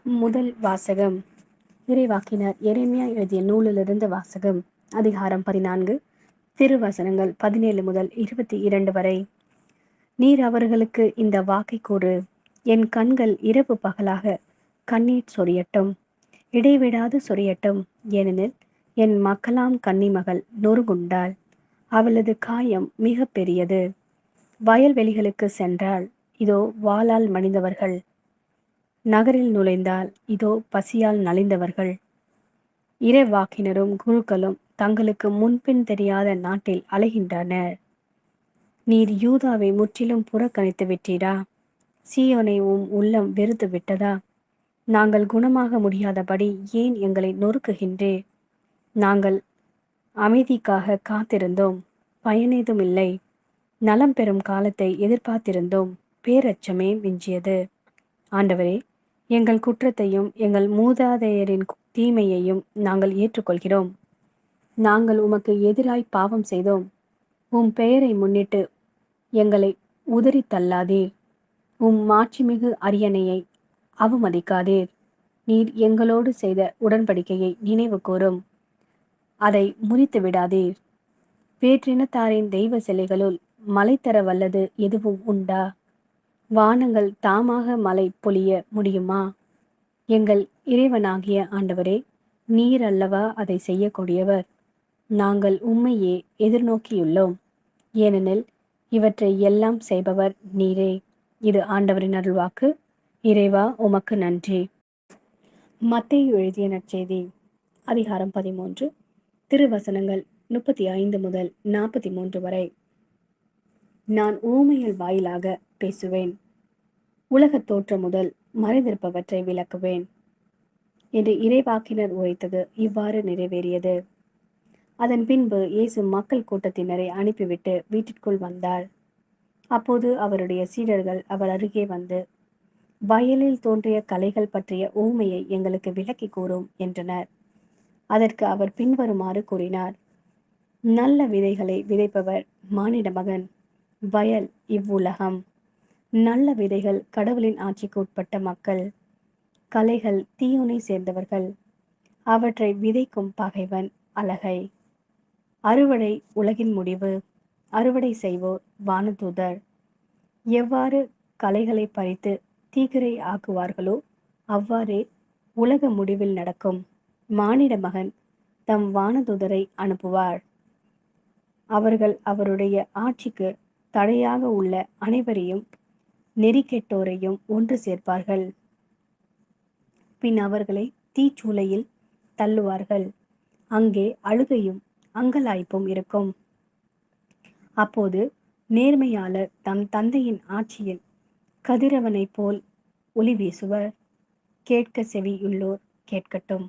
முதல் வாசகம். இறைவாக்கினர் எரேமியா எழுதிய நூலிலிருந்து வாசகம். அதிகாரம் 14, திருவசனங்கள் 17 முதல் 22 வரை. நீர் அவர்களுக்கு இந்த வாக்கை கூறு. என் கண்கள் இரவு பகலாக கண்ணீர் சொரியட்டும், இடைவிடாது சொரியட்டும். ஏனெனில் என் மக்களாம் கன்னிமகள் நொறுங்குண்டாள், அவளது காயம் மிக பெரியது. வயல்வெளிகளுக்கு சென்றாள், இதோ வாளால் மடிந்தவர்கள். நகரில் நுழைந்தால், இதோ பசியால் நலிந்தவர்கள். இறைவாக்கினரும் குருக்களும் தங்களுக்கு முன்பின் தெரியாத நாட்டில் அலைகின்றனர். நீர் யூதாவை முற்றிலும் புறக்கணித்து விட்டீரா? சீயோனை உள்ளம் வெறுத்து விட்டதா? நாங்கள் குணமாக முடியாதபடி ஏன் எங்களை நொறுக்குகின்றே? நாங்கள் அமைதிக்காக காத்திருந்தோம், பயனேதும் இல்லை. நலம் பெறும் காலத்தை எதிர்பார்த்திருந்தோம், பேரச்சமே மிஞ்சியது. ஆண்டவரே, எங்கள் குற்றத்தையும் எங்கள் மூதாதையரின் தீமையையும் நாங்கள் ஏற்றுக்கொள்கிறோம். நாங்கள் உமக்கு எதிராய் பாவம் செய்தோம். உம் பெயரை முன்னிட்டு எங்களை உதறி தள்ளாதீர். உம் மாட்சிமிகு அரியணையை அவமதிக்காதீர். நீர் எங்களோடு செய்த உடன்படிக்கையை நினைவு கூரும், அதை முறித்து விடாதீர். வேற்றினத்தாரின் தெய்வ சிலைகளுள் மலை தர வல்லது எதுவும் உண்டா? வானங்கள் தாமாக மழை பொழிய முடியுமா? எங்கள் இறைவனாகிய ஆண்டவரே, நீர் அல்லவா அதை செய்யக்கூடியவர். நாங்கள் உம்மையே எதிர்நோக்கியுள்ளோம், ஏனெனில் இவற்றை எல்லாம் செய்பவர் நீரே. இது ஆண்டவரின் அருள்வாக்கு. இறைவா, உமக்கு நன்றி. மத்தேயு எழுதிய நற்செய்தி. அதிகாரம் 13, திருவசனங்கள் 35 முதல் 43 வரை. நான் ஊமையல் வாயிலாக பேசுவேன், உலகத் தோற்றம் முதல் மறைந்திருப்பவற்றை விளக்குவேன் என்று இறைவாக்கினர் உரைத்தது இவ்வாறு நிறைவேறியது. அதன் பின்பு இயேசு மக்கள் கூட்டத்தினரை அனுப்பிவிட்டு வீட்டிற்குள் வந்தார். அப்போது அவருடைய சீடர்கள் அவர் அருகே வந்து, வயலில் தோன்றிய களைகள் பற்றிய ஊமையை எங்களுக்கு விளக்கி கூறும் என்றனர். அதற்கு அவர் பின்வருமாறு கூறினார். நல்ல விதைகளை விதைப்பவர் மானிட மகன். வயல் இவ்வுலகம். நல்ல விதைகள் கடவுளின் ஆட்சிக்கு உட்பட்ட மக்கள். களைகள் தீயோனை சேர்ந்தவர்கள். அவற்றை விதைக்கும் பகைவன் அலகை. அறுவடை உலகின் முடிவு. அறுவடை செய்வோர் வானதூதர். எவ்வாறு களைகளை பறித்து தீக்கிரை ஆக்குவார்களோ அவ்வாறே உலக முடிவில் நடக்கும். மானிட மகன் தம் வானதூதரை அனுப்புவார். அவர்கள் அவருடைய ஆட்சிக்கு தடையாக உள்ள அனைவரையும் நெறிகெட்டோரையும் ஒன்று சேர்ப்பார்கள். பின் அவர்களை தீச்சூளையில் தள்ளுவார்கள். அங்கே அழுகையும் அங்கலாய்ப்பும் இருக்கும். அப்போது நேர்மையாளர் தம் தந்தையின் ஆட்சியில் கதிரவனைப் போல் ஒளி வீசுவர். கேட்க செவியுள்ளோர் கேட்கட்டும்.